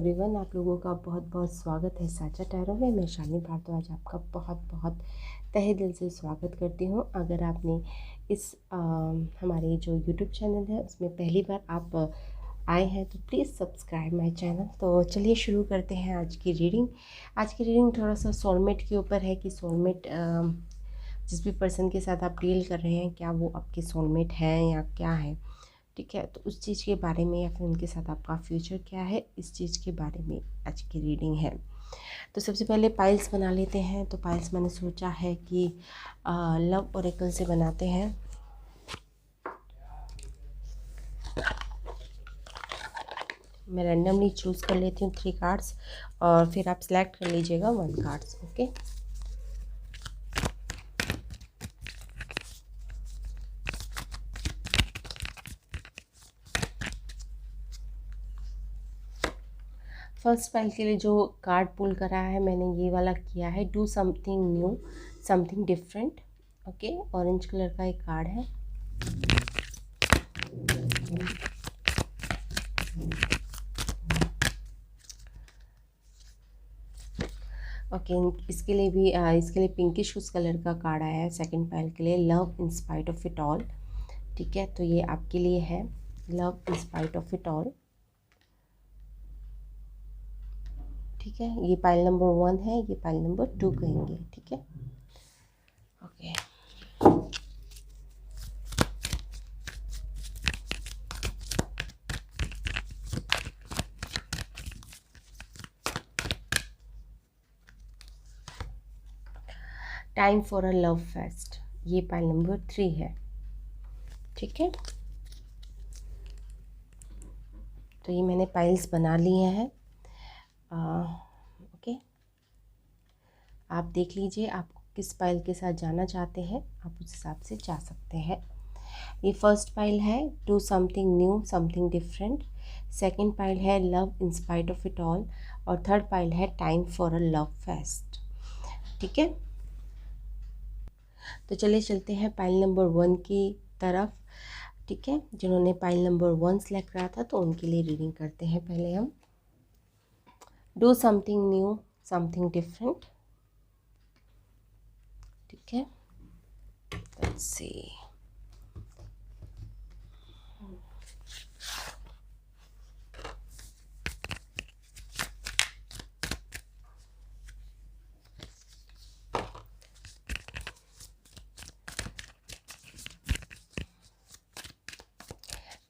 Everyone, आप लोगों का बहुत बहुत स्वागत है साचा टैरो में। मैं शालिनी भारद्वाज आपका बहुत बहुत तहे दिल से स्वागत करती हूँ। अगर आपने इस हमारे जो यूट्यूब चैनल है उसमें पहली बार आप आए हैं तो प्लीज़ सब्सक्राइब माय चैनल। तो चलिए शुरू करते हैं आज की रीडिंग। आज की रीडिंग थोड़ा सा सोलमेट के ऊपर है कि सोलमेट जिस भी पर्सन के साथ आप डील कर रहे हैं, क्या वो आपके सोलमेट हैं या क्या है। ठीक है, तो उस चीज़ के बारे में या फिर उनके साथ आपका फ्यूचर क्या है, इस चीज़ के बारे में आज की रीडिंग है। तो सबसे पहले पाइल्स बना लेते हैं। तो पाइल्स मैंने सोचा है कि लव ओरेकल से बनाते हैं। मैं रैंडमली चूज़ कर लेती हूँ 3 कार्ड्स और फिर आप सेलेक्ट कर लीजिएगा 1 कार्ड्स। ओके, फर्स्ट पाइल के लिए जो कार्ड पुल करा है मैंने ये वाला किया है, do something new something different. Okay, orange colour का एक कार्ड है। ओके, इसके लिए पिंकिश उस कलर का कार्ड आया है सेकंड पाइल के लिए, love in spite of it all. ठीक है, तो ये आपके लिए है, love in spite of it all. ठीक है, ये पाइल नंबर 1 है, ये पाइल नंबर 2 कहेंगे। ठीक है, okay. Time for a love fest, ये पाइल नंबर 3 है। ठीक है, तो ये मैंने पाइल्स बना लिए हैं। ओके, आप देख लीजिए आपको किस पाइल के साथ जाना चाहते हैं, आप उस हिसाब से जा सकते हैं। ये फर्स्ट पाइल है, do something new something different. Second pile है, love in spite of it all. और थर्ड पाइल है, time for a love fest. ठीक है, तो चलिए चलते हैं पाइल नंबर 1 की तरफ। ठीक है, जिन्होंने पाइल नंबर 1 सेलेक्ट करा था तो उनके लिए रीडिंग करते हैं पहले हम। Do something new something different. ठीक है, लेट्स सी।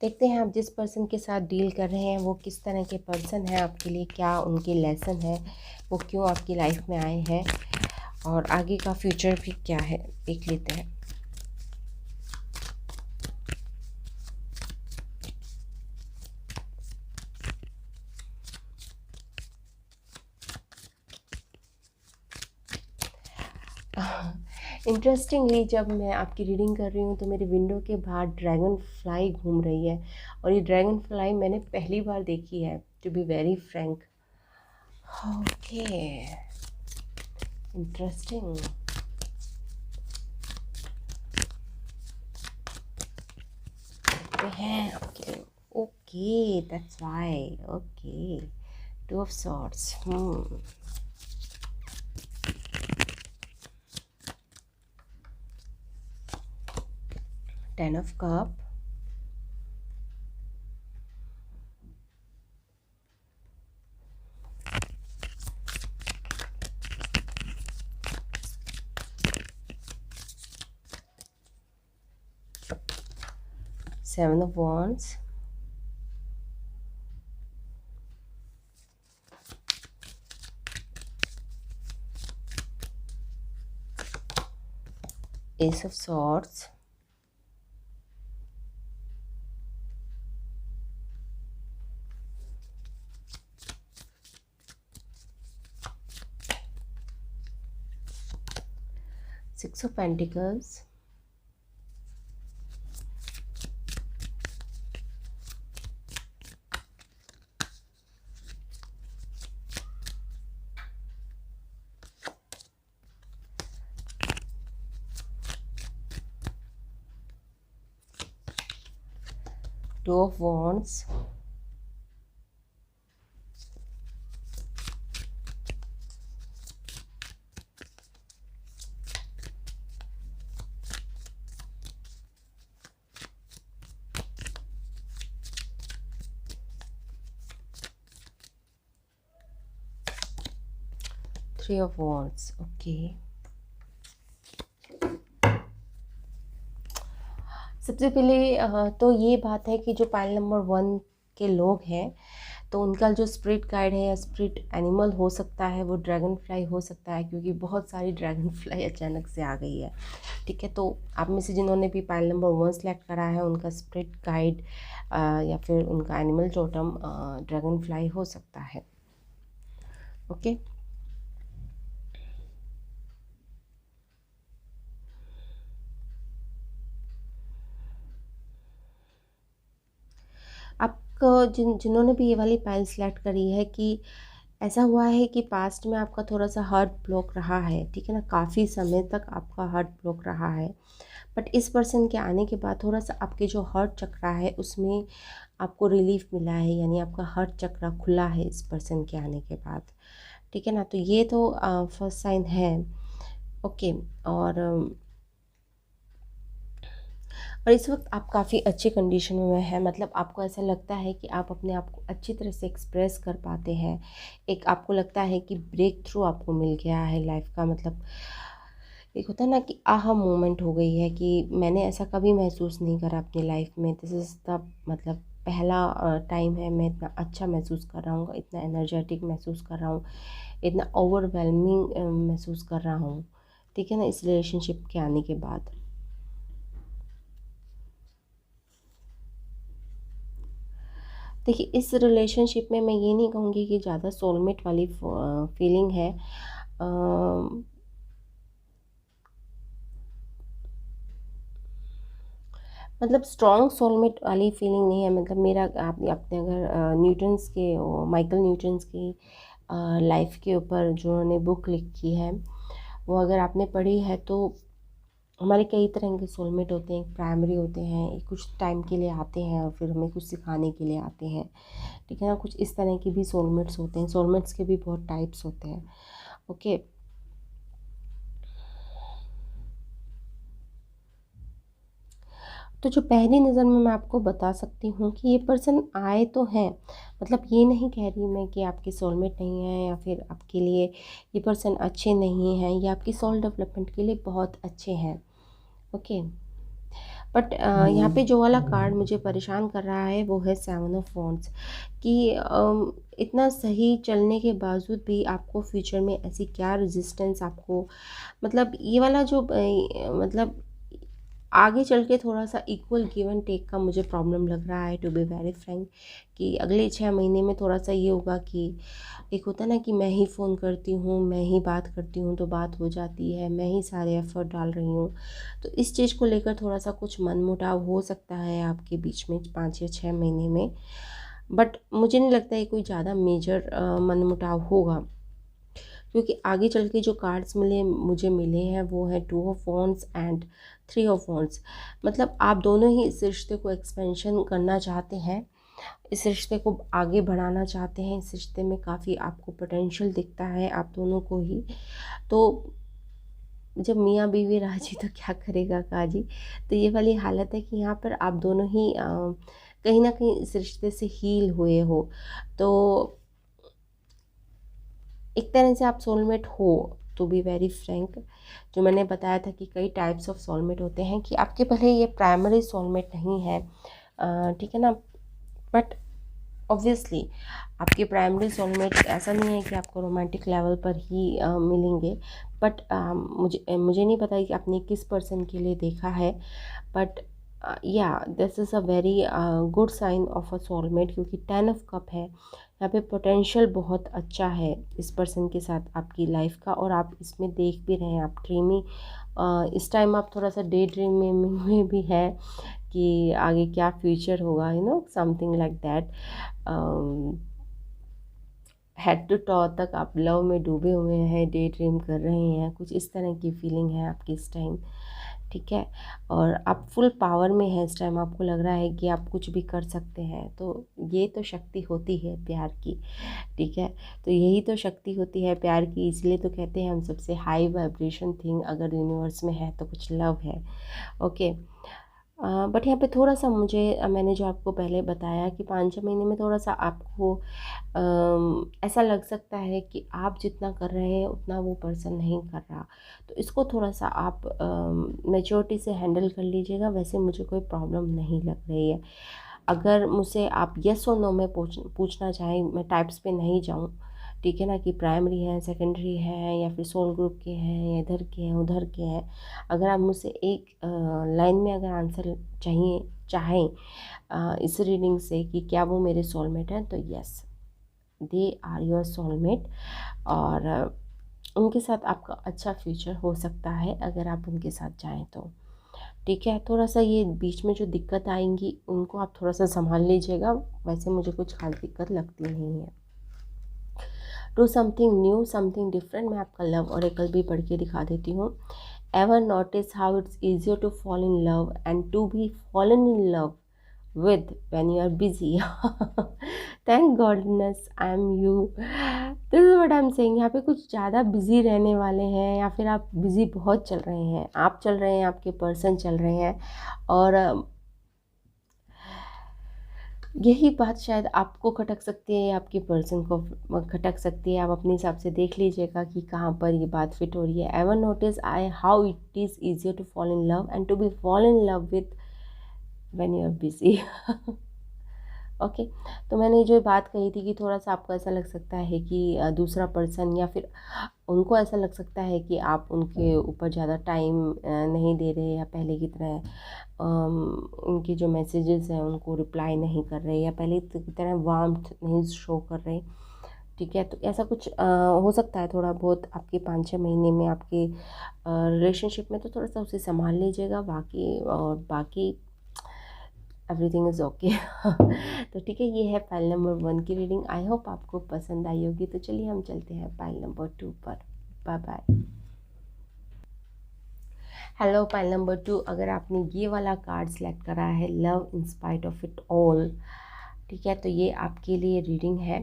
देखते हैं आप जिस पर्सन के साथ डील कर रहे हैं वो किस तरह के पर्सन है आपके लिए, क्या उनके लेसन है, वो क्यों आपकी लाइफ में आए हैं और आगे का फ्यूचर भी क्या है, देख लेते हैं। इंटरेस्टिंगली जब मैं आपकी रीडिंग कर रही हूँ तो मेरे विंडो के बाहर ड्रैगन फ्लाई घूम रही है और ये ड्रैगन फ्लाई मैंने पहली बार देखी है, to be very frank. Okay, interesting. हैं okay okay, that's why. Okay, 2 of swords. 10 of cup, Seven of Wands, Ace of Swords, Six of Pentacles, Two of Wands, 3 of wands, okay. सबसे पहले तो ये बात है कि जो पाइल नंबर 1 के लोग हैं, तो उनका जो स्पिरिट गाइड है या स्पिरिट एनिमल हो सकता है वो ड्रैगन फ्लाई हो सकता है, क्योंकि बहुत सारी ड्रैगन फ्लाई अचानक से आ गई है। ठीक है, तो आप में से जिन्होंने भी पाइल नंबर 1 सेलेक्ट करा है, उनका स्पिरिट गाइड या फिर उनका एनिमल टोटम ड्रैगन फ्लाई हो सकता है। ओके, आपको जिन्होंने भी ये वाली पाइल सेलेक्ट करी है कि ऐसा हुआ है कि पास्ट में आपका थोड़ा सा हार्ट ब्लॉक रहा है, ठीक है ना, काफ़ी समय तक आपका हार्ट ब्लॉक रहा है। बट इस पर्सन के आने के बाद थोड़ा सा आपके जो हार्ट चक्रा है उसमें आपको रिलीफ मिला है, यानी आपका हार्ट चक्रा खुला है इस पर्सन के आने के बाद। ठीक है ना, तो ये तो फर्स्ट साइन है। ओके, और इस वक्त आप काफ़ी अच्छी कंडीशन में हैं, मतलब आपको ऐसा लगता है कि आप अपने आप को अच्छी तरह से एक्सप्रेस कर पाते हैं। एक आपको लगता है कि ब्रेक थ्रू आपको मिल गया है लाइफ का, मतलब एक होता है ना कि आहा मोमेंट हो गई है कि मैंने ऐसा कभी महसूस नहीं करा अपनी लाइफ में। दिस इज़ द मतलब पहला टाइम है मैं इतना अच्छा महसूस कर रहा हूँ, इतना एनर्जेटिक महसूस कर रहा हूँ, इतना ओवरवेलमिंग महसूस कर रहा हूँ। ठीक है ना, इस रिलेशनशिप के आने के बाद। देखिए, इस रिलेशनशिप में मैं ये नहीं कहूँगी कि ज़्यादा सोलमेट वाली फीलिंग है। मतलब स्ट्रॉन्ग सोलमेट वाली फीलिंग नहीं है। मतलब मेरा आप आपने अगर न्यूटन्स के माइकल न्यूटन्स की लाइफ के ऊपर जो उन्होंने बुक लिखी है वो अगर आपने पढ़ी है, तो हमारे कई तरह के सोलमेट होते हैं। प्राइमरी होते हैं, एक कुछ टाइम के लिए आते हैं और फिर हमें कुछ सिखाने के लिए आते हैं। ठीक है ना, कुछ इस तरह के भी सोलमेट्स होते हैं। सोलमेट्स के भी बहुत टाइप्स होते हैं। ओके, तो जो पहली नज़र में मैं आपको बता सकती हूँ कि ये पर्सन आए तो हैं, मतलब ये नहीं कह रही मैं कि आपके सोलमेट नहीं है या फिर आपके लिए ये पर्सन अच्छे नहीं हैं, ये आपकी सोल डेवलपमेंट के लिए बहुत अच्छे हैं। ओके, बट यहाँ पे जो वाला कार्ड मुझे परेशान कर रहा है वो है 7 ऑफ वॉन्ड्स कि इतना सही चलने के बावजूद भी आपको फ्यूचर में ऐसी क्या रेजिस्टेंस आपको, मतलब ये वाला जो मतलब आगे चल के थोड़ा सा इक्वल गिव एंड टेक का मुझे प्रॉब्लम लग रहा है, टू बी वेरी फ्रैंक। कि अगले 6 महीने में थोड़ा सा ये होगा कि एक होता है ना कि मैं ही फ़ोन करती हूँ, मैं ही बात करती हूँ तो बात हो जाती है, मैं ही सारे एफ़र्ट डाल रही हूँ। तो इस चीज़ को लेकर थोड़ा सा कुछ मनमुटाव हो सकता है आपके बीच में 5 या 6 महीने में। बट मुझे नहीं लगता है कोई ज़्यादा मेजर मनमुटाव होगा, क्योंकि आगे चल के जो कार्ड्स मुझे मिले हैं वो है 2 of wands and 3 of wands. मतलब आप दोनों ही इस रिश्ते को एक्सपेंशन करना चाहते हैं, इस रिश्ते को आगे बढ़ाना चाहते हैं, इस रिश्ते में काफ़ी आपको पोटेंशियल दिखता है आप दोनों को ही। तो जब मियाँ बीवी राजी तो क्या करेगा काजी। तो ये वाली हालत है कि यहाँ पर आप दोनों ही कहीं ना कहीं इस रिश्ते से हील हुए हो। तो एक तरह से आप सोलमेट हो, टू बी वेरी फ्रैंक। जो मैंने बताया था कि कई टाइप्स ऑफ सोलमेट होते हैं, कि आपके भले ये प्राइमरी सोलमेट नहीं है, ठीक है ना, बट ऑब्वियसली आपके प्राइमरी सोलमेट ऐसा नहीं है कि आपको रोमांटिक लेवल पर ही मिलेंगे। बट मुझे नहीं पता कि आपने किस पर्सन के लिए देखा है, but yeah this is a very good sign of a soulmate, क्योंकि 10 ऑफ कप है यहाँ पे। पोटेंशियल बहुत अच्छा है इस पर्सन के साथ आपकी लाइफ का, और आप इसमें देख भी रहे हैं, आप ड्रीमी इस टाइम आप थोड़ा सा डे ड्रीमिंग में भी है कि आगे क्या फ्यूचर होगा, you know, something like that. Head to toe तक आप लव में डूबे हुए हैं, डे ड्रीम कर रहे हैं, कुछ इस तरह की फीलिंग है आपकी इस टाइम। ठीक है, और आप फुल पावर में हैं इस टाइम, आपको लग रहा है कि आप कुछ भी कर सकते हैं। तो ये तो शक्ति होती है प्यार की। ठीक है, तो यही तो शक्ति होती है प्यार की, इसलिए तो कहते हैं हम सबसे हाई वाइब्रेशन थिंग अगर यूनिवर्स में है तो कुछ लव है। ओके, बट यहाँ पे थोड़ा सा मुझे मैंने जो आपको पहले बताया कि 5-6 महीने में थोड़ा सा आपको ऐसा लग सकता है कि आप जितना कर रहे हैं उतना वो पर्सन नहीं कर रहा। तो इसको थोड़ा सा आप मैच्योरिटी से हैंडल कर लीजिएगा। वैसे मुझे कोई प्रॉब्लम नहीं लग रही है। अगर मुझसे आप येस और नो में पूछना चाहें, मैं टाइप्स पे नहीं जाऊँ, ठीक है ना, कि प्राइमरी है, सेकेंडरी है, या फिर सोल ग्रुप के हैं, या इधर के हैं, उधर के हैं। अगर आप मुझसे एक लाइन में अगर आंसर चाहें इस रीडिंग से कि क्या वो मेरे सोलमेट हैं, तो yes, they are your soulmate. और उनके साथ आपका अच्छा फ्यूचर हो सकता है अगर आप उनके साथ जाएं तो। ठीक है, थोड़ा सा ये बीच में जो दिक्कत आएंगी उनको आप थोड़ा सा संभाल लीजिएगा। वैसे मुझे कुछ खास दिक्कत लगती नहीं है। Do something new, something different. मैं आपका लव ओरेकल भी पढ़ के दिखा देती हूँ। Ever notice how it's easier to fall in love and to be fallen in love with when you are busy. Thank godness I'm you. This is what I'm saying. यहाँ पे कुछ ज़्यादा बिजी रहने वाले हैं, या फिर आप बिजी बहुत चल रहे हैं, आप चल रहे हैं, आपके पर्सन चल रहे हैं। और यही बात शायद आपको खटक सकती है या आपके पर्सन को खटक सकती है। आप अपने हिसाब से देख लीजिएगा कि कहाँ पर ये बात फिट हो रही है। Ever notice I how it is easier to fall in love and to be fall in love with when you are busy. Okay, तो मैंने जो बात कही थी कि थोड़ा सा आपको ऐसा लग सकता है कि दूसरा पर्सन, या फिर उनको ऐसा लग सकता है कि आप उनके ऊपर ज़्यादा टाइम नहीं दे रहे, या पहले की तरह उनके जो मैसेजेस हैं उनको रिप्लाई नहीं कर रहे, या पहले की तरह वार्मथ नहीं शो कर रहे। ठीक है, तो ऐसा कुछ हो सकता है थोड़ा बहुत आपके 5-6 महीने में आपके रिलेशनशिप में। तो थोड़ा सा उसे संभाल लीजिएगा। बाकी एवरीथिंग इज़ ओके। तो ठीक है, ये है फाइल नंबर 1 की रीडिंग। आई होप आपको पसंद आई होगी। तो चलिए हम चलते हैं फाइल नंबर 2 पर। Bye bye. Hello file number 2। अगर आपने ये वाला कार्ड सेलेक्ट करा है, love in spite of it all, ठीक है, तो ये आपके लिए रीडिंग है।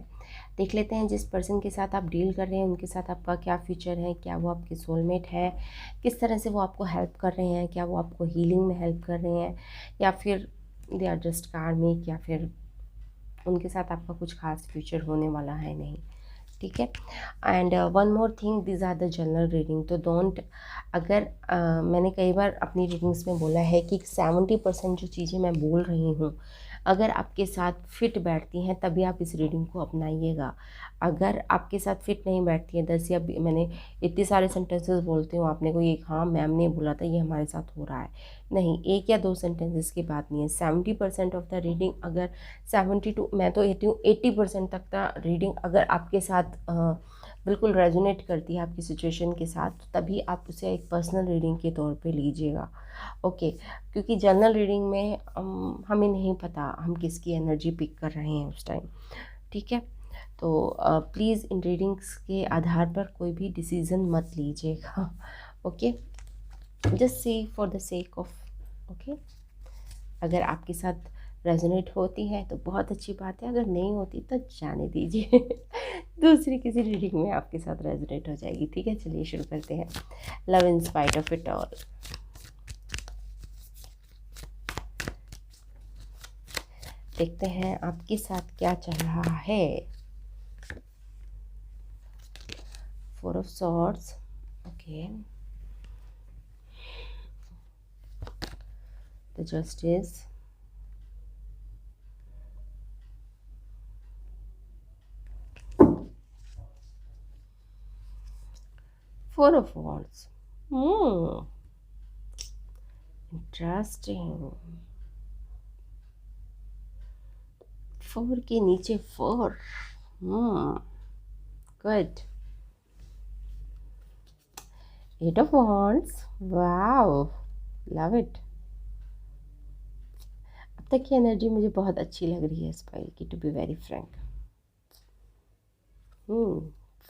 देख लेते हैं जिस पर्सन के साथ आप डील कर रहे हैं उनके साथ आपका क्या फ्यूचर है, क्या वो आपके सोलमेट है, किस तरह से वो आपको हेल्प कर रहे हैं, क्या वो आपको हीलिंग में हेल्प कर रहे हैं, या फिर दे आर जस्ट कार्मिक, या फिर उनके साथ आपका कुछ खास फ्यूचर होने वाला है नहीं। ठीक है, and one more thing, these are the general reading. तो डोंट, अगर मैंने कई बार अपनी रीडिंग्स में बोला है कि 70% जो चीज़ें मैं बोल रही हूँ अगर आपके साथ फिट बैठती हैं तभी आप इस रीडिंग को अपनाइएगा। अगर आपके साथ फिट नहीं बैठती है, 10 या मैंने इतने सारे सेंटेंसेस बोलती हूँ, आपने कोई एक हाँ मैम ने बोला था ये हमारे साथ हो रहा है, नहीं, 1 या 2 सेंटेंसेस की बात नहीं है। 70% ऑफ द रीडिंग, अगर 72, मैं तो कहती हूँ 80% तक का रीडिंग अगर आपके साथ बिल्कुल रेजोनेट करती है आपकी सिचुएशन के साथ, तो तभी आप उसे एक पर्सनल रीडिंग के तौर पे लीजिएगा। ओके, क्योंकि जनरल रीडिंग में हमें नहीं पता हम किसकी एनर्जी पिक कर रहे हैं उस टाइम। ठीक है, तो प्लीज़ इन रीडिंग्स के आधार पर कोई भी डिसीज़न मत लीजिएगा। Okay, just see for the sake of, okay. अगर आपके साथ रेजोनेट होती है तो बहुत अच्छी बात है, अगर नहीं होती तो जाने दीजिए। दूसरी किसी रीडिंग में आपके साथ रेजोनेट हो जाएगी। ठीक है, चलिए शुरू करते हैं। Love in spite of it all. देखते हैं आपके साथ क्या चल रहा है। 4 of swords, okay, the justice, 4 of wands. Interesting. 4 के नीचे 4। Good. 8 of wands. Wow, love it. अब तक की एनर्जी मुझे बहुत अच्छी लग रही है इस फाइल की, to be very frank.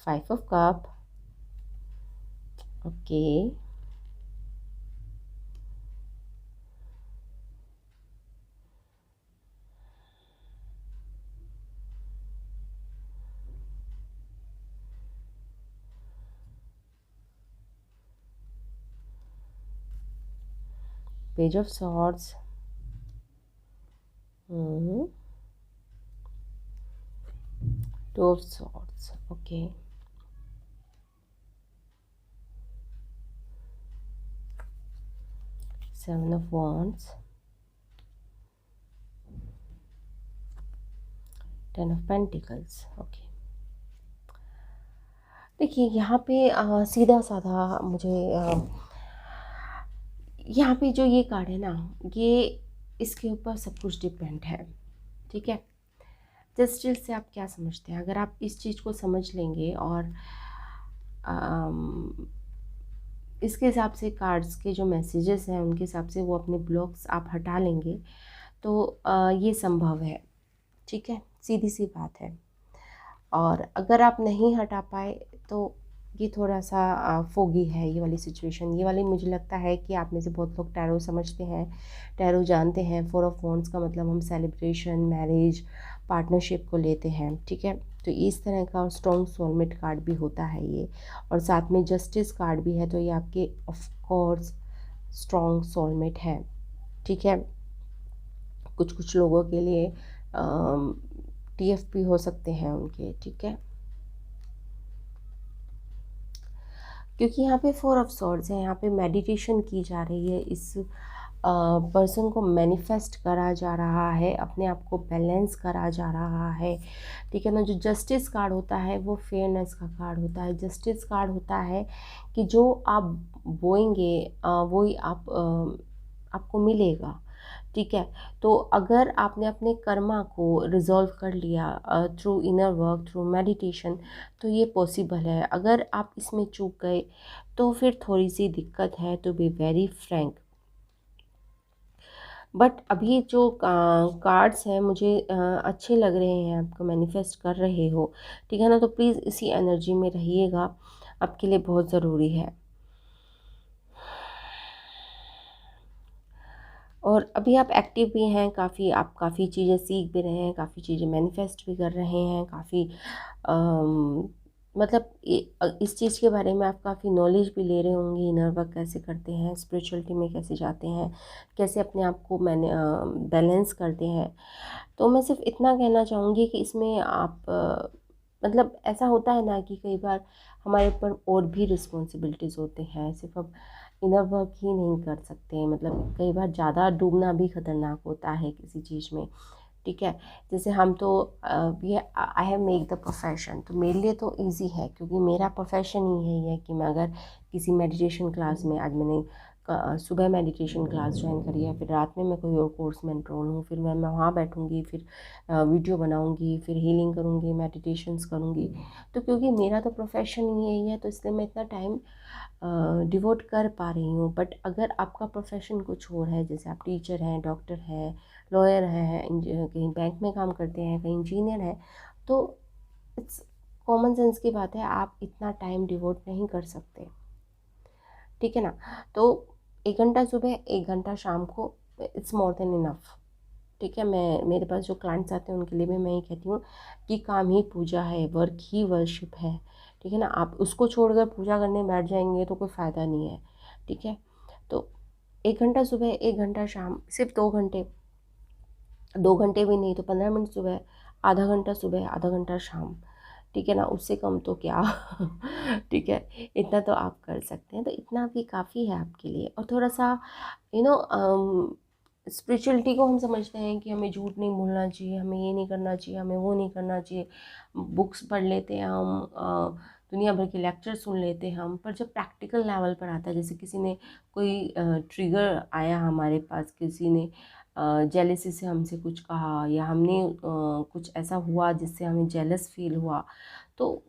5 of cup, okay, page of swords, two of swords, okay, seven of wands, ten of pentacles, okay. देखिए यहाँ पे सीधा साधा मुझे यहाँ पे जो ये कार्ड है ना, ये इसके ऊपर सब कुछ डिपेंड है, ठीक है। जस्टिस से आप क्या समझते हैं? अगर आप इस चीज़ को समझ लेंगे और इसके हिसाब से कार्ड्स के जो मैसेजेस हैं उनके हिसाब से वो अपने ब्लॉक्स आप हटा लेंगे तो ये संभव है, ठीक है, सीधी सी बात है। और अगर आप नहीं हटा पाए तो ये थोड़ा सा फोगी है ये वाली सिचुएशन। ये वाली मुझे लगता है कि आप में से बहुत लोग टैरो समझते हैं, टैरो जानते हैं। फोर ऑफ वॉन्ड्स का मतलब हम सेलिब्रेशन, मैरिज, पार्टनरशिप को लेते हैं, ठीक है। तो इस तरह का स्ट्रॉन्ग सोलमेट कार्ड भी होता है ये, और साथ में जस्टिस कार्ड भी है, तो ये आपके ऑफ कोर्स स्ट्रॉन्ग सोलमेट है, ठीक है। कुछ कुछ लोगों के लिए TF भी हो सकते हैं उनके, ठीक है, क्योंकि यहाँ पे फोर ऑफ सॉर्ड्स है। यहाँ पे मेडिटेशन की जा रही है, इस पर्सन को मैनिफेस्ट करा जा रहा है, अपने आप को बैलेंस करा जा रहा है, ठीक है ना। जो जस्टिस कार्ड होता है वो फेयरनेस का कार्ड होता है। जस्टिस कार्ड होता है कि जो आप बोएंगे वही आपको मिलेगा, ठीक है। तो अगर आपने अपने कर्मा को रिजॉल्व कर लिया through inner work, through meditation, तो ये पॉसिबल है। अगर आप इसमें चूक गए तो फिर थोड़ी सी दिक्कत है, to be very frank. But अभी जो कार्ड्स हैं मुझे अच्छे लग रहे हैं, आपको मैनिफेस्ट कर रहे हो, ठीक है ना। तो प्लीज़ इसी एनर्जी में रहिएगा, आपके लिए बहुत ज़रूरी है। और अभी आप एक्टिव भी हैं काफ़ी, आप काफ़ी चीज़ें सीख भी रहे हैं, काफ़ी चीज़ें मैनिफेस्ट भी कर रहे हैं, काफ़ी मतलब इस चीज़ के बारे में आप काफ़ी नॉलेज भी ले रहे होंगे, इनर वर्क कैसे करते हैं, स्पिरिचुअलिटी में कैसे जाते हैं, कैसे अपने आप को मैंने बैलेंस करते हैं। तो मैं सिर्फ इतना कहना चाहूँगी कि इसमें आप मतलब ऐसा होता है ना कि कई बार हमारे ऊपर और भी रिस्पॉन्सिबिलिटीज़ होते हैं, सिर्फ अब इनर वर्क ही नहीं कर सकते। मतलब कई बार ज़्यादा डूबना भी खतरनाक होता है किसी चीज़ में, ठीक है। जैसे हम तो ये I have make the profession, तो मेरे लिए तो इजी है क्योंकि मेरा प्रोफेशन ही यही है कि मैं अगर किसी मेडिटेशन क्लास में, आज मैंने सुबह मेडिटेशन क्लास ज्वाइन करी है, फिर रात में मैं कोई और कोर्स में एनरोल हूँ, फिर मैं वहाँ बैठूँगी, फिर वीडियो बनाऊँगी, फिर हीलिंग करूँगी, मेडिटेशंस करूँगी। तो क्योंकि मेरा तो प्रोफेशन ही यही है, तो इसलिए मैं इतना टाइम डिवोट कर पा रही हूँ। बट अगर आपका प्रोफेशन कुछ और है, जैसे आप टीचर हैं, डॉक्टर हैं, लॉयर हैं, कहीं बैंक में काम करते हैं, कहीं इंजीनियर हैं, तो इट्स कॉमन सेंस की बात है, आप इतना टाइम डिवोट नहीं कर सकते, ठीक है ना। तो 1 घंटा सुबह, 1 घंटा शाम को, इट्स मोर देन इनफ, ठीक है। मैं, मेरे पास जो क्लाइंट्स आते हैं उनके लिए भी मैं ये कहती हूँ कि काम ही पूजा है, वर्क ही वर्शिप है, ठीक है ना। आप उसको छोड़कर पूजा करने बैठ जाएंगे तो कोई फ़ायदा नहीं है, ठीक है। तो 1 घंटा सुबह, 1 घंटा शाम, सिर्फ 2 घंटे, 2 घंटे भी नहीं तो 15 मिनट सुबह, आधा घंटा सुबह, आधा घंटा शाम, ठीक है ना। उससे कम तो क्या ठीक है, इतना तो आप कर सकते हैं, तो इतना भी काफ़ी है आपके लिए। और थोड़ा सा यू नो स्पिरिचुअलिटी को हम समझते हैं कि हमें झूठ नहीं बोलना चाहिए, हमें ये नहीं करना चाहिए, हमें वो नहीं करना चाहिए। बुक्स पढ़ लेते हैं हम, दुनिया भर के लेक्चर सुन लेते हैं हम, पर जब प्रैक्टिकल लेवल पर आता है, जैसे किसी ने कोई ट्रिगर आया हमारे पास, किसी ने जेलेसी से हमसे कुछ कहा, या हमने कुछ ऐसा हुआ जिससे हमें जेलस फील हुआ, तो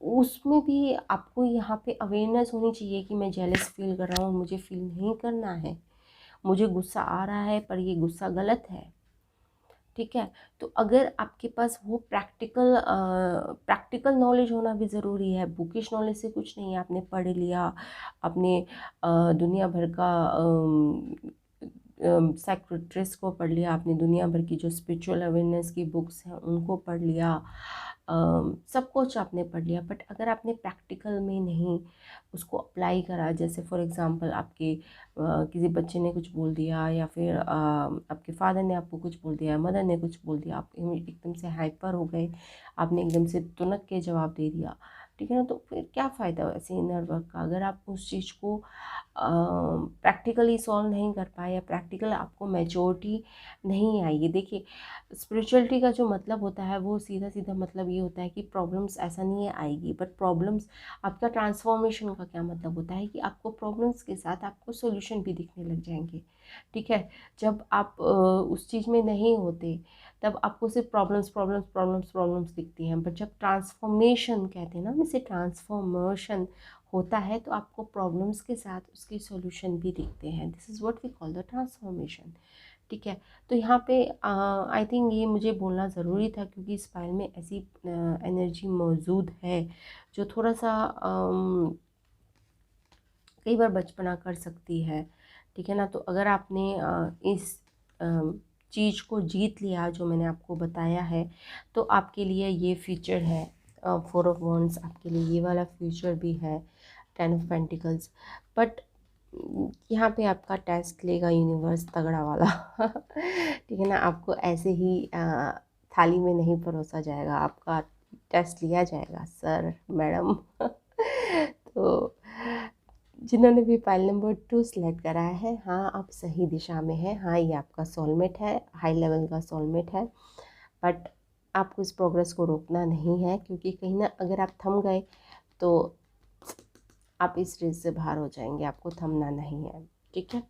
उसमें भी आपको यहाँ पे अवेयरनेस होनी चाहिए कि मैं जेलस फील कर रहा हूँ, मुझे फील नहीं करना है, मुझे गुस्सा आ रहा है पर ये गुस्सा गलत है, ठीक है। तो अगर आपके पास वो प्रैक्टिकल नॉलेज होना भी ज़रूरी है, बुकिश नॉलेज से कुछ नहीं है, आपने पढ़ लिया, आपने दुनिया भर का साइकियाट्रिस्ट को पढ़ लिया, आपने दुनिया भर की जो स्पिरिचुअल अवेयरनेस की बुक्स हैं उनको पढ़ लिया, सब कुछ आपने पढ़ लिया, बट अगर आपने प्रैक्टिकल में नहीं उसको अप्लाई करा, जैसे फॉर एग्जांपल आपके किसी बच्चे ने कुछ बोल दिया, या फिर आपके फादर ने आपको कुछ बोल दिया, मदर ने कुछ बोल दिया, आप एकदम से हाइपर हो गए, आपने एकदम से तुनक के जवाब दे दिया, ठीक है ना, तो फिर क्या फ़ायदा वैसे इनर वर्क का, अगर आप उस चीज़ को प्रैक्टिकली सॉल्व नहीं कर पाए, या प्रैक्टिकल आपको मैच्योरिटी नहीं आएगी। देखिए, स्पिरिचुअलिटी का जो मतलब होता है वो सीधा सीधा मतलब ये होता है कि प्रॉब्लम्स ऐसा नहीं है आएगी, बट प्रॉब्लम्स, आपका ट्रांसफॉर्मेशन का क्या मतलब होता है कि आपको प्रॉब्लम्स के साथ आपको सॉल्यूशन भी दिखने लग जाएंगे, ठीक है। जब आप उस चीज़ में नहीं होते तब आपको सिर्फ प्रॉब्लम्स प्रॉब्लम्स प्रॉब्लम्स प्रॉब्लम्स दिखती हैं, बट जब ट्रांसफॉर्मेशन कहते हैं ना, हम इसे ट्रांसफॉर्मेशन होता है तो आपको प्रॉब्लम्स के साथ उसकी सॉल्यूशन भी दिखते हैं। This is what we call the transformation, ठीक है। तो यहाँ पे आई थिंक ये मुझे बोलना ज़रूरी था, क्योंकि इस फाइल में ऐसी एनर्जी मौजूद है जो थोड़ा सा कई बार बचपना कर सकती है, ठीक है ना। तो अगर आपने इस चीज़ को जीत लिया जो मैंने आपको बताया है, तो आपके लिए ये फ्यूचर है। 4 ऑफ वॉन्ड्स आपके लिए ये वाला फ्यूचर भी है, 10 ऑफ पेंटिकल्स, बट यहाँ पे आपका टेस्ट लेगा यूनिवर्स तगड़ा वाला ठीक है ना, आपको ऐसे ही थाली में नहीं परोसा जाएगा, आपका टेस्ट लिया जाएगा सर मैडम तो जिन्होंने भी फाइल नंबर 2 सेलेक्ट करा है, हाँ आप सही दिशा में हैं, हाँ ये आपका सोलमेट है, हाई लेवल का सोलमेट है, बट आपको इस प्रोग्रेस को रोकना नहीं है, क्योंकि कहीं ना अगर आप थम गए तो आप इस रेस से बाहर हो जाएंगे, आपको थमना नहीं है, ठीक है।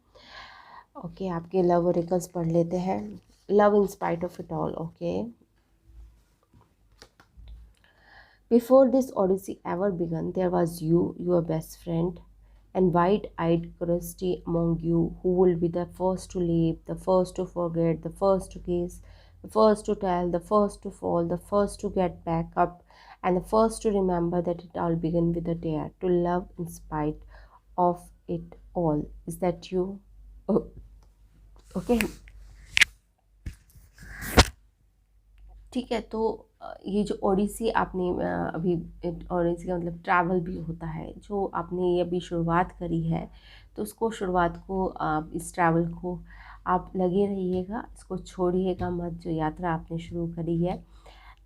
ओके, आपके लव ओरेकल्स पढ़ लेते हैं। Love in spite of it all, okay. Before this odyssey ever began, there was you, your best friend, and wide-eyed curiosity among you, who will be the first to leave, the first to forget, the first to kiss, the first to tell, the first to fall, the first to get back up, and the first to remember that it all began with a dare to love in spite of it all. Is that you? Oh, okay. ठीक है, तो ये जो ओडिसी आपने अभी, ओडिसी का मतलब travel भी होता है, जो आपने ये अभी शुरुआत करी है, तो उसको शुरुआत को आप इस ट्रैवल को आप लगे रहिएगा, इसको छोड़िएगा मत, जो यात्रा आपने शुरू करी है।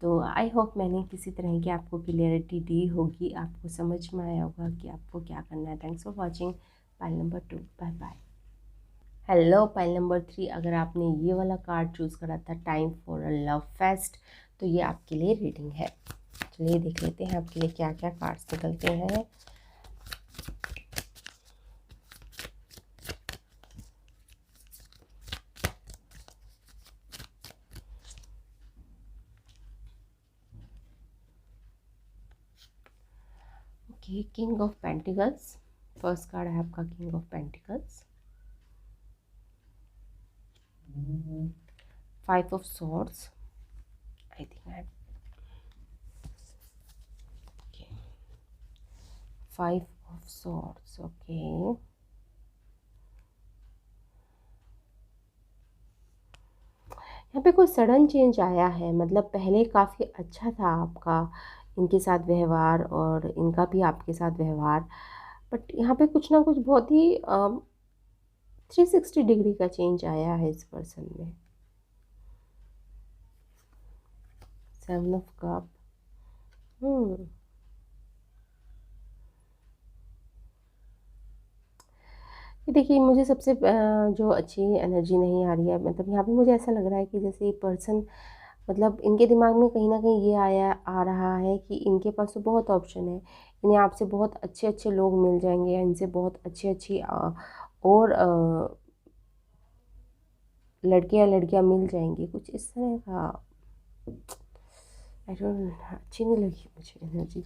तो आई होप मैंने किसी तरह की आपको क्लियरिटी दी होगी, आपको समझ में आया होगा कि आपको क्या करना है। Thanks for watching pile number 2, bye bye. Hello pile number 3, अगर आपने ये वाला कार्ड चूज़ करा था, time for a love fest, तो ये आपके लिए रीडिंग है। चलिए देख लेते हैं आपके लिए क्या क्या कार्ड्स निकलते हैं। Okay, king of pentacles, first card है आपका king of pentacles. 5 of swords, I think I 5 of swords, okay. यहाँ पे कोई सडन चेंज आया है, मतलब पहले काफ़ी अच्छा था आपका इनके साथ व्यवहार, और इनका भी आपके साथ व्यवहार, बट यहाँ पे कुछ ना कुछ बहुत ही 360 डिग्री का चेंज आया है इस पर्सन में। 7 ऑफ कप, ये देखिए, मुझे सबसे जो अच्छी एनर्जी नहीं आ रही है, मतलब यहाँ पे मुझे ऐसा लग रहा है कि जैसे ये पर्सन, मतलब इनके दिमाग में कहीं ना कहीं ये आ रहा है कि इनके पास तो बहुत ऑप्शन है, इन्हें आपसे बहुत अच्छे अच्छे लोग मिल जाएंगे, या इनसे बहुत अच्छी अच्छी और लड़के या लड़कियाँ मिल जाएंगी, कुछ इस तरह का। आई डोंट, अच्छी नहीं लगी मुझे एनर्जी।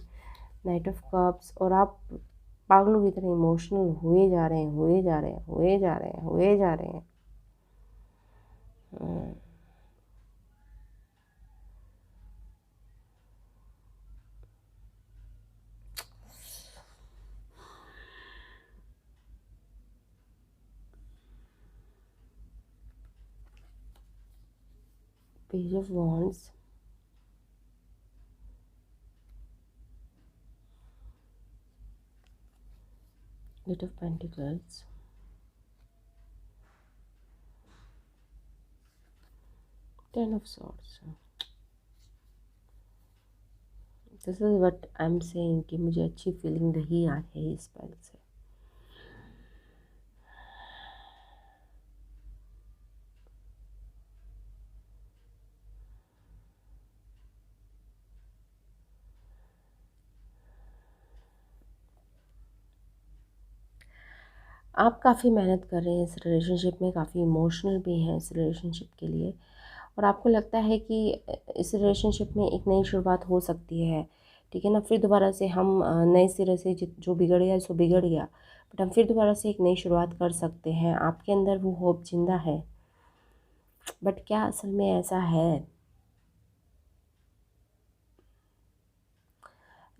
नाइट ऑफ कप्स, और आप पागलों की तरह इमोशनल हुए जा रहे हैं, हुए जा रहे हैं, हुए जा रहे हैं, हुए जा रहे हैं। Page of wands, eight of pentacles, ten of swords. This is what I am saying कि मुझे अच्छी फीलिंग नहीं आ रही है इस स्पेल से। आप काफ़ी मेहनत कर रहे हैं इस रिलेशनशिप में, काफ़ी इमोशनल भी हैं इस रिलेशनशिप के लिए, और आपको लगता है कि इस रिलेशनशिप में एक नई शुरुआत हो सकती है, ठीक है ना। फिर दोबारा से हम नए सिरे से जो बिगड़ गया सो बिगड़ गया, बट हम फिर दोबारा से एक नई शुरुआत कर सकते हैं। आपके अंदर वो होप जिंदा है, बट क्या असल में ऐसा है?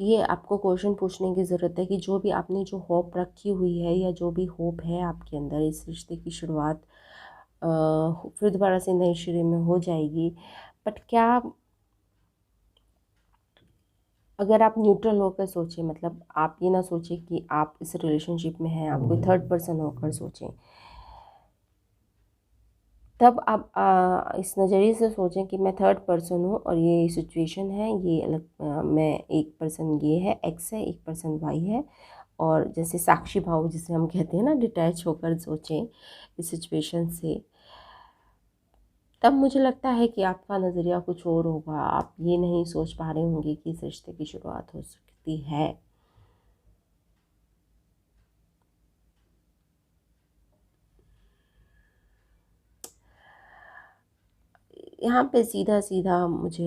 ये आपको क्वेश्चन पूछने की ज़रूरत है कि जो भी आपने जो होप रखी हुई है, या जो भी होप है आपके अंदर, इस रिश्ते की शुरुआत फिर दोबारा से नए सिरे में हो जाएगी, बट क्या, अगर आप न्यूट्रल होकर सोचें, मतलब आप ये ना सोचें कि आप इस रिलेशनशिप में हैं, आप कोई थर्ड पर्सन होकर सोचें, तब आप इस नज़रिए से सोचें कि मैं थर्ड पर्सन हूँ और ये सिचुएशन है, ये अलग, मैं एक पर्सन ये है एक्स है, एक पर्सन वाई है, और जैसे साक्षी भाव जिसे हम कहते हैं ना, डिटैच होकर सोचें इस सिचुएशन से, तब मुझे लगता है कि आपका नज़रिया कुछ और होगा। आप ये नहीं सोच पा रहे होंगे कि इस रिश्ते की शुरुआत हो सकती है। यहाँ पे सीधा सीधा मुझे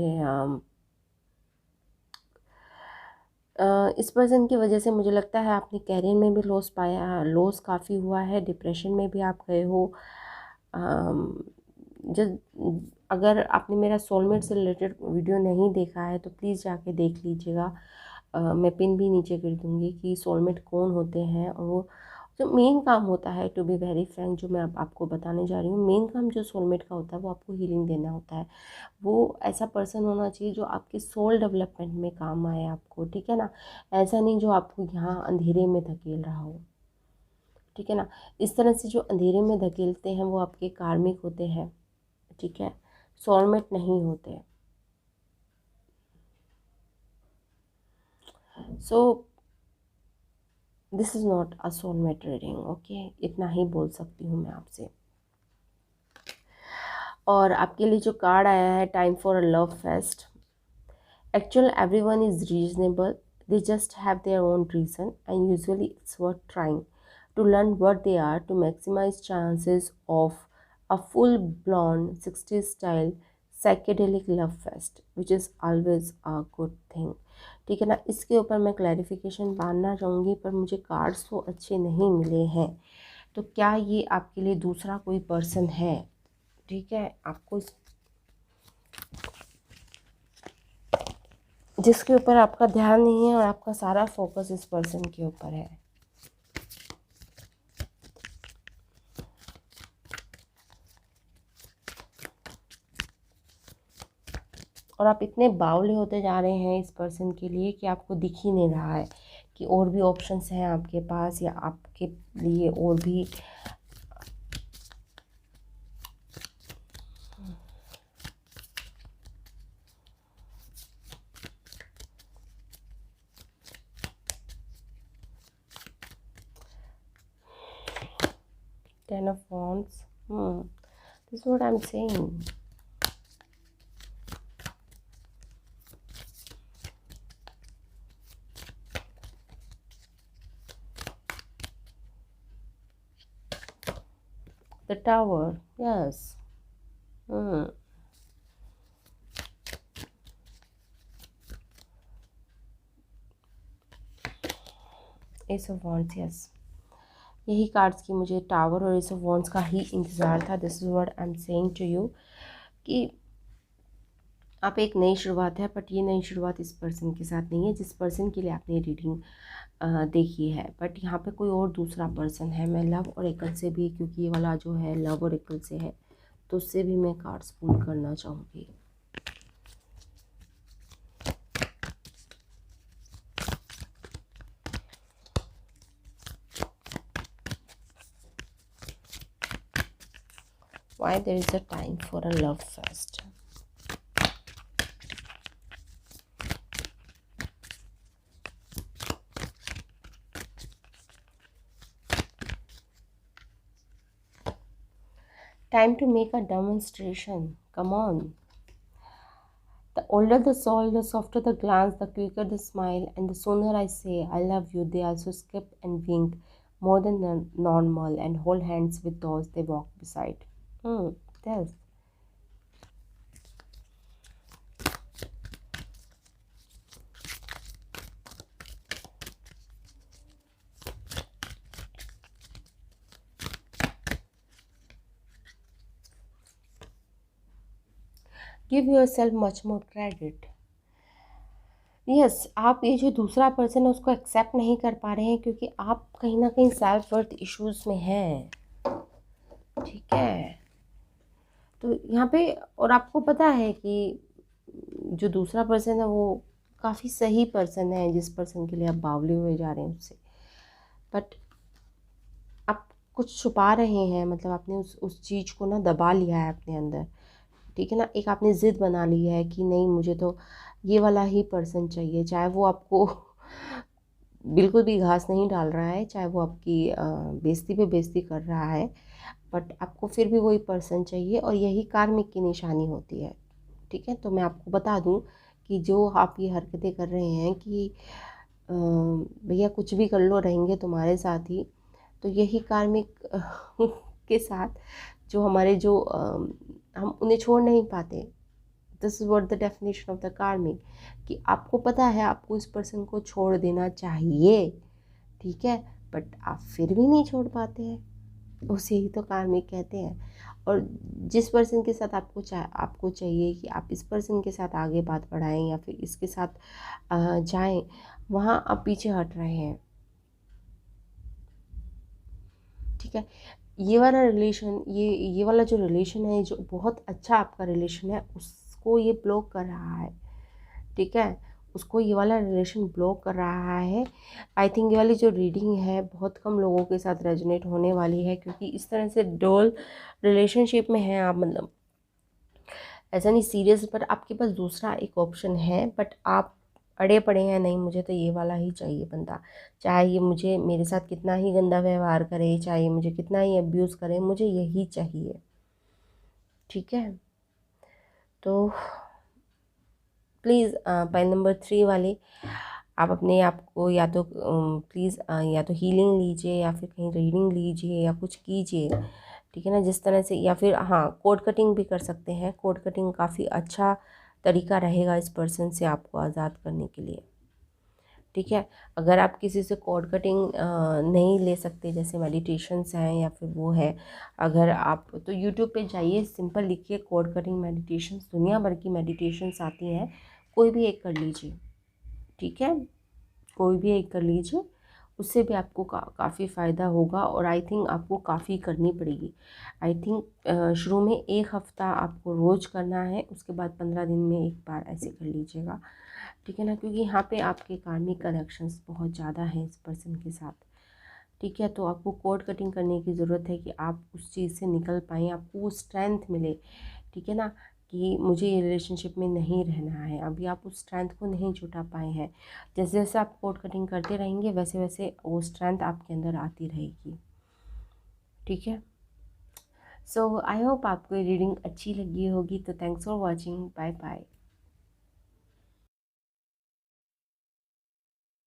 इस पर्सन की वजह से मुझे लगता है आपने कैरियर में भी लॉस पाया, लॉस काफ़ी हुआ है, डिप्रेशन में भी आप गए हो। जब अगर आपने मेरा सोलमेट से रिलेटेड वीडियो नहीं देखा है तो प्लीज़ जाके देख लीजिएगा। मैं पिन भी नीचे कर दूँगी कि सोलमेट कौन होते हैं, और वो जो मेन काम होता है, टू बी वेरी फ्रैंक, जो मैं अब आपको बताने जा रही हूँ, मेन काम जो सोलमेट का होता है वो आपको हीलिंग देना होता है। वो ऐसा पर्सन होना चाहिए जो आपके सोल डेवलपमेंट में काम आए आपको, ठीक है ना। ऐसा नहीं जो आपको यहाँ अंधेरे में धकेल रहा हो, ठीक है ना। इस तरह से जो अंधेरे में धकेलते हैं वो आपके कार्मिक होते हैं, ठीक है, सोलमेट नहीं होते। So this is not a soulmate reading, okay, इतना ही बोल सकती हूँ मैं आपसे। और आपके लिए जो कार्ड आया है, time for a love fest. Actually, everyone is reasonable. They just have their own reason, and usually it's worth trying to learn what they are to maximize chances of a full-blown 60s style psychedelic love fest, which is always a good thing. ठीक है ना। इसके ऊपर मैं clarification मानना चाहूँगी, पर मुझे कार्ड्स तो अच्छे नहीं मिले हैं। तो क्या ये आपके लिए दूसरा कोई पर्सन है? ठीक है, आपको जिसके ऊपर आपका ध्यान नहीं है और आपका सारा फोकस इस पर्सन के ऊपर है। और आप इतने बावले होते जा रहे हैं इस पर्सन के लिए कि आपको दिख ही नहीं रहा है कि और भी ऑप्शंस हैं आपके पास, या आपके लिए और भी ten of wands. This is what I am saying. The tower, yes. S of wands, yes. यही कार्ड्स की मुझे टावर और एस ऑफ वॉन्ड्स का ही इंतज़ार था। This is what I am saying to you कि आप एक नई शुरुआत है, बट ये नई शुरुआत इस पर्सन के साथ नहीं है जिस पर्सन के लिए आपने रीडिंग देखी है, बट यहाँ पे कोई और दूसरा पर्सन है। मैं लव और एकल से भी, क्योंकि ये वाला जो है लव और एकल से है, तो उससे भी मैं कार्ड्स पुल करना चाहूँगी। Why there is a time for a love fest? Time to make a demonstration. Come on. The older the soul, the softer the glance, the quicker the smile, and the sooner I say I love you, they also skip and wink more than normal and hold hands with those they walk beside. Yes. Give yourself much more credit. Yes आप ये जो दूसरा person है उसको accept नहीं कर पा रहे हैं क्योंकि आप कहीं ना कहीं सेल्फ वर्थ इश्यूज में हैं। ठीक है, तो यहाँ पे और आपको पता है कि जो दूसरा पर्सन है वो काफ़ी सही पर्सन है, जिस पर्सन के लिए आप बावले हुए जा रहे हैं उससे, बट आप कुछ छुपा रहे हैं। मतलब आपने उस चीज़ को ना दबा लिया है अपने अंदर। ठीक है ना, एक आपने ज़िद बना ली है कि नहीं मुझे तो ये वाला ही पर्सन चाहिए, चाहे वो आपको बिल्कुल भी घास नहीं डाल रहा है, चाहे वो आपकी बेइज्जती पे बेइज्जती कर रहा है, बट आपको फिर भी वही पर्सन चाहिए और यही कार्मिक की निशानी होती है। ठीक है, तो मैं आपको बता दूं कि जो आप ये हरकतें कर रहे हैं कि भैया कुछ भी कर लो रहेंगे तुम्हारे साथ ही, तो यही कार्मिक के साथ जो हमारे जो हम उन्हें छोड़ नहीं पाते। This is what the definition of the कार्मिक, कि आपको पता है आपको इस पर्सन को छोड़ देना चाहिए, ठीक है, बट आप फिर भी नहीं छोड़ पाते हैं। उसे ही तो कार्मिक कहते हैं। और जिस पर्सन के साथ आपको चाहिए कि आप इस पर्सन के साथ आगे बात बढ़ाएं या फिर इसके साथ जाएं, वहाँ आप पीछे हट रहे हैं। ठीक है, ये वाला रिलेशन, ये वाला जो रिलेशन है, जो बहुत अच्छा आपका रिलेशन है, उसको ये ब्लॉक कर रहा है। ठीक है, उसको ये वाला रिलेशन ब्लॉक कर रहा है। आई थिंक ये वाली जो रीडिंग है बहुत कम लोगों के साथ रेजोनेट होने वाली है, क्योंकि इस तरह से डोल रिलेशनशिप में हैं आप। मतलब ऐसा नहीं सीरियस, पर आपके पास दूसरा एक ऑप्शन है, बट आप अड़े पड़े हैं, नहीं मुझे तो ये वाला ही चाहिए बंदा, चाहे ये मुझे मेरे साथ कितना ही गंदा व्यवहार करे, चाहे ये मुझे कितना ही अब्यूज़ करे, मुझे यही चाहिए। ठीक है, तो प्लीज़ पॉइंट नंबर 3 वाले आप अपने आप को या तो प्लीज़ या तो हीलिंग लीजिए या फिर कहीं रीडिंग लीजिए या कुछ कीजिए। ठीक है ना, जिस तरह से, या फिर हाँ कोड कटिंग भी कर सकते हैं। कोड कटिंग काफ़ी अच्छा तरीका रहेगा इस पर्सन से आपको आज़ाद करने के लिए। ठीक है, अगर आप किसी से कोड कटिंग नहीं ले सकते, जैसे मेडिटेशंस हैं या फिर वो है, अगर आप तो यूट्यूब पे जाइए, सिंपल लिखिए कोड कटिंग मेडिटेशंस, दुनिया भर की मेडिटेशंस आती हैं, कोई भी एक कर लीजिए। ठीक है, कोई भी एक कर लीजिए, उससे भी आपको काफ़ी फ़ायदा होगा। और आई थिंक आपको काफ़ी करनी पड़ेगी। आई थिंक शुरू में 1 हफ़्ता आपको रोज़ करना है, उसके बाद 15 दिन में एक बार ऐसे कर लीजिएगा। ठीक है ना, क्योंकि यहाँ पे आपके कार्मिक कनेक्शंस बहुत ज़्यादा हैं इस पर्सन के साथ। ठीक है, तो आपको कोड कटिंग करने की ज़रूरत है कि आप उस चीज़ से निकल पाएँ, आपको वो स्ट्रेंथ मिले। ठीक है ना, कि मुझे ये रिलेशनशिप में नहीं रहना है। अभी आप उस स्ट्रेंथ को नहीं जुटा पाए हैं। जैसे जैसे आप कोड कटिंग करते रहेंगे वैसे वैसे वो स्ट्रेंथ आपके अंदर आती रहेगी। ठीक है, सो आई होप आपको ये रीडिंग अच्छी लगी होगी। तो thanks for watching, bye bye.